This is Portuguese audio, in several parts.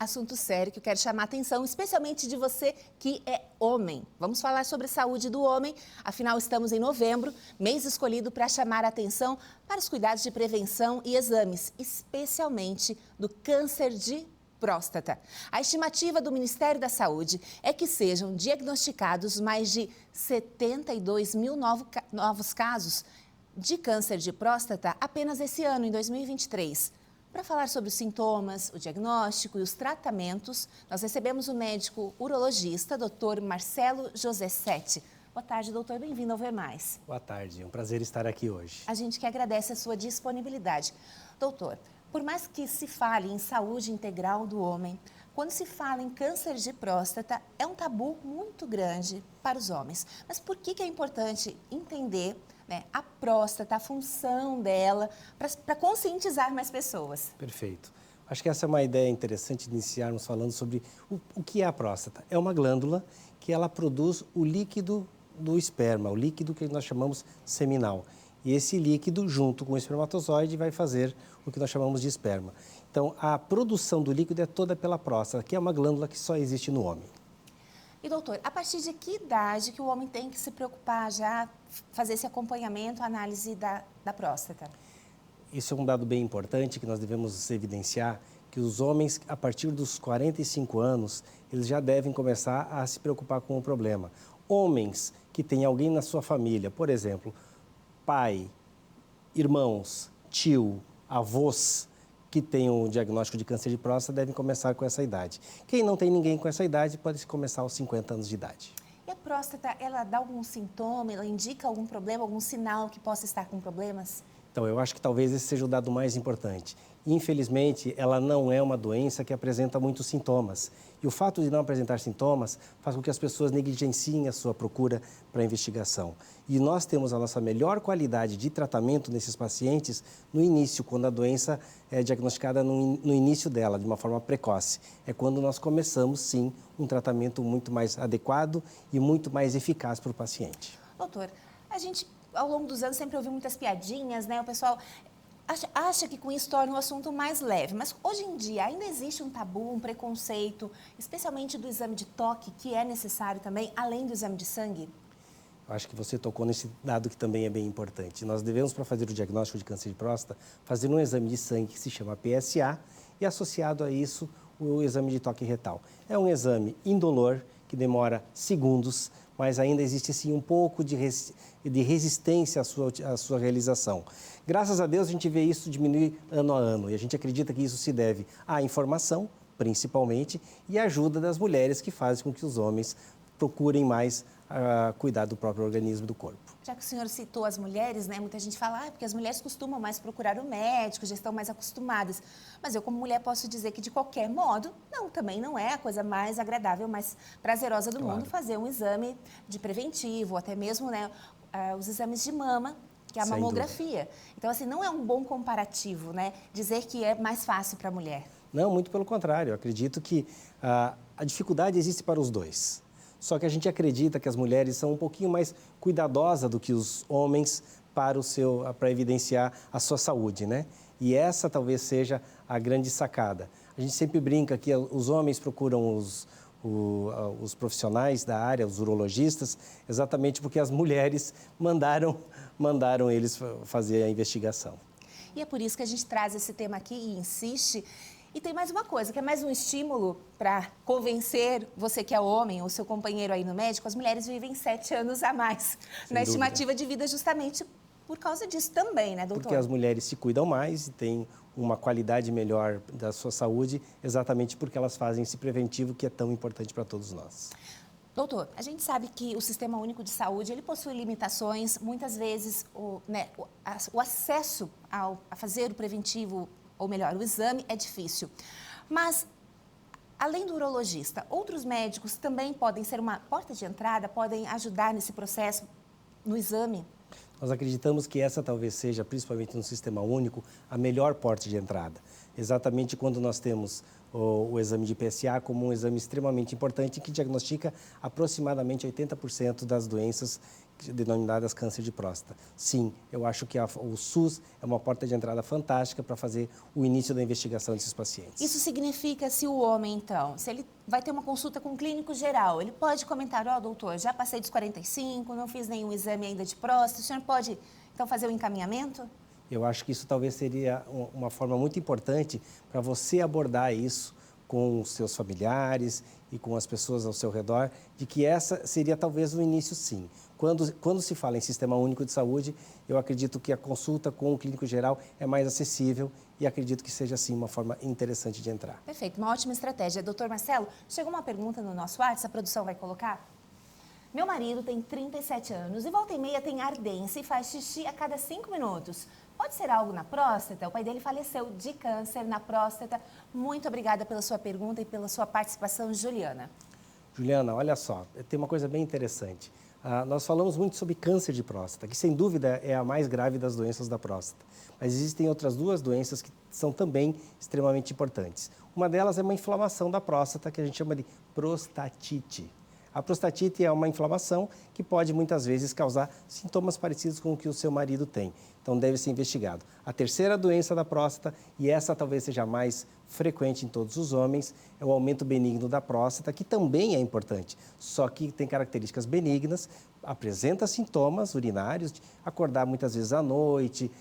Assunto sério que eu quero chamar a atenção, especialmente de você que é homem. Vamos falar sobre a saúde do homem, afinal estamos em novembro, mês escolhido para chamar a atenção para os cuidados de prevenção e exames, especialmente do câncer de próstata. A estimativa do Ministério da Saúde é que sejam diagnosticados mais de 72 mil novos casos de câncer de próstata apenas esse ano, em 2023. Para falar sobre os sintomas, o diagnóstico e os tratamentos, nós recebemos o médico urologista, Dr. Marcelo José Sete. Boa tarde, doutor. Bem-vindo ao Ver Mais. Boa tarde. É um prazer estar aqui hoje. A gente que agradece a sua disponibilidade. Doutor, por mais que se fale em saúde integral do homem, quando se fala em câncer de próstata, é um tabu muito grande para os homens. Mas por que é importante entender, né, a próstata, a função dela, para conscientizar mais pessoas? Perfeito. Acho que essa é uma ideia interessante de iniciarmos falando sobre o que é a próstata. É uma glândula que ela produz o líquido do esperma, o líquido que nós chamamos seminal. E esse líquido, junto com o espermatozoide, vai fazer o que nós chamamos de esperma. Então, a produção do líquido é toda pela próstata, que é uma glândula que só existe no homem. E, doutor, a partir de que idade que o homem tem que se preocupar já, fazer esse acompanhamento, análise da próstata? Isso é um dado bem importante que nós devemos evidenciar, que os homens, a partir dos 45 anos, eles já devem começar a se preocupar com o problema. Homens que têm alguém na sua família, por exemplo, pai, irmãos, tio, avós que têm o diagnóstico de câncer de próstata devem começar com essa idade. Quem não tem ninguém com essa idade pode começar aos 50 anos de idade. E a próstata, ela dá algum sintoma, ela indica algum problema, algum sinal que possa estar com problemas? Então, eu acho que talvez esse seja o dado mais importante. Infelizmente, ela não é uma doença que apresenta muitos sintomas. E o fato de não apresentar sintomas faz com que as pessoas negligenciem a sua procura para investigação. E nós temos a nossa melhor qualidade de tratamento nesses pacientes no início, quando a doença é diagnosticada no início dela, de uma forma precoce. É quando nós começamos, sim, um tratamento muito mais adequado e muito mais eficaz para o paciente. Doutor, a gente, ao longo dos anos, sempre ouviu muitas piadinhas, né? O pessoal acha que com isso torna o assunto mais leve, mas hoje em dia ainda existe um tabu, um preconceito, especialmente do exame de toque, que é necessário também, além do exame de sangue? Eu acho que você tocou nesse dado que também é bem importante. Nós devemos, para fazer o diagnóstico de câncer de próstata, fazer um exame de sangue que se chama PSA e, associado a isso, o exame de toque retal. É um exame indolor, que demora segundos, mas ainda existe sim um pouco de resistência à sua realização. Graças a Deus a gente vê isso diminuir ano a ano e a gente acredita que isso se deve à informação, principalmente, e à ajuda das mulheres que fazem com que os homens procurem mais cuidar do próprio organismo, do corpo. Já que o senhor citou as mulheres, né? Muita gente fala, porque as mulheres costumam mais procurar o médico, já estão mais acostumadas. Mas eu, como mulher, posso dizer que, de qualquer modo, também não é a coisa mais agradável, mais prazerosa do mundo fazer um exame de preventivo, até mesmo, né, os exames de mama, que é a mamografia. Então, assim, não é um bom comparativo, né, dizer que é mais fácil para a mulher. Não, muito pelo contrário. Eu acredito que a dificuldade existe para os dois. Só que a gente acredita que as mulheres são um pouquinho mais cuidadosas do que os homens para evidenciar a sua saúde, né? E essa talvez seja a grande sacada. A gente sempre brinca que os homens procuram os profissionais da área, os urologistas, exatamente porque as mulheres mandaram eles fazer a investigação. E é por isso que a gente traz esse tema aqui e insiste. E tem mais uma coisa, que é mais um estímulo para convencer você que é homem ou seu companheiro aí no médico, as mulheres vivem 7 anos a mais na estimativa de vida justamente por causa disso também, né, doutor? Porque as mulheres se cuidam mais e têm uma qualidade melhor da sua saúde, exatamente porque elas fazem esse preventivo que é tão importante para todos nós. Doutor, a gente sabe que o Sistema Único de Saúde, ele possui limitações, muitas vezes o acesso a fazer o preventivo, ou melhor, o exame é difícil. Mas, além do urologista, outros médicos também podem ser uma porta de entrada, podem ajudar nesse processo, no exame? Nós acreditamos que essa talvez seja, principalmente no Sistema Único, a melhor porta de entrada. Exatamente quando nós temos o exame de PSA como um exame extremamente importante que diagnostica aproximadamente 80% das doenças denominadas câncer de próstata. Sim, eu acho que o SUS é uma porta de entrada fantástica para fazer o início da investigação desses pacientes. Isso significa, se o homem, então, se ele vai ter uma consulta com um clínico geral, ele pode comentar, doutor, já passei dos 45, não fiz nenhum exame ainda de próstata, o senhor pode, então, fazer o encaminhamento? Eu acho que isso talvez seria uma forma muito importante para você abordar isso com os seus familiares e com as pessoas ao seu redor, de que essa seria talvez o início, sim. Quando se fala em Sistema Único de Saúde, eu acredito que a consulta com o clínico geral é mais acessível e acredito que seja, sim, uma forma interessante de entrar. Perfeito, uma ótima estratégia. Doutor Marcelo, chegou uma pergunta no nosso WhatsApp, a produção vai colocar? Meu marido tem 37 anos e volta e meia tem ardência e faz xixi a cada 5 minutos. Pode ser algo na próstata? O pai dele faleceu de câncer na próstata. Muito obrigada pela sua pergunta e pela sua participação, Juliana. Juliana, olha só, tem uma coisa bem interessante. Nós falamos muito sobre câncer de próstata, que sem dúvida é a mais grave das doenças da próstata. Mas existem outras duas doenças que são também extremamente importantes. Uma delas é uma inflamação da próstata, que a gente chama de prostatite. A prostatite é uma inflamação que pode muitas vezes causar sintomas parecidos com o que o seu marido tem. Então deve ser investigado. A terceira doença da próstata, e essa talvez seja a mais frequente em todos os homens, é o aumento benigno da próstata, que também é importante, só que tem características benignas, apresenta sintomas urinários, de acordar muitas vezes à noite,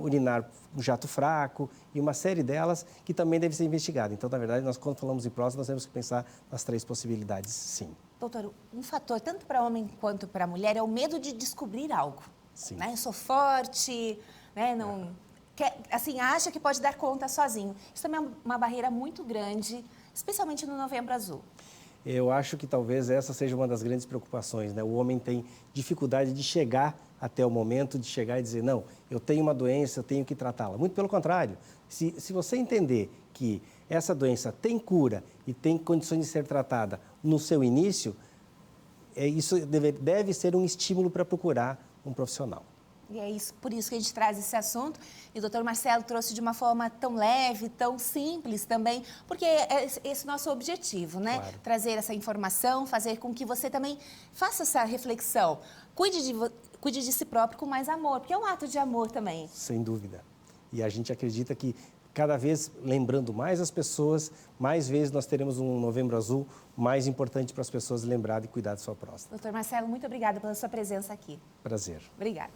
urinar um jato fraco e uma série delas que também deve ser investigada. Então, na verdade, nós quando falamos em próstata, nós temos que pensar nas três possibilidades, sim. Doutor, um fator tanto para homem quanto para mulher é o medo de descobrir algo. Sim. Né? Eu sou forte, né? Não, assim, acha que pode dar conta sozinho. Isso também é uma barreira muito grande, especialmente no Novembro Azul. Eu acho que talvez essa seja uma das grandes preocupações, né? O homem tem dificuldade de chegar até o momento de chegar e dizer, não, eu tenho uma doença, eu tenho que tratá-la. Muito pelo contrário, se você entender que essa doença tem cura e tem condições de ser tratada no seu início, isso deve ser um estímulo para procurar um profissional. E é por isso que a gente traz esse assunto. E o doutor Marcelo trouxe de uma forma tão leve, tão simples também, porque é esse o nosso objetivo, né? Claro. Trazer essa informação, fazer com que você também faça essa reflexão. Cuide de si próprio com mais amor, porque é um ato de amor também. Sem dúvida. E a gente acredita que cada vez lembrando mais as pessoas, mais vezes nós teremos um Novembro Azul mais importante para as pessoas lembrarem e cuidar de sua próstata. Doutor Marcelo, muito obrigada pela sua presença aqui. Prazer. Obrigada.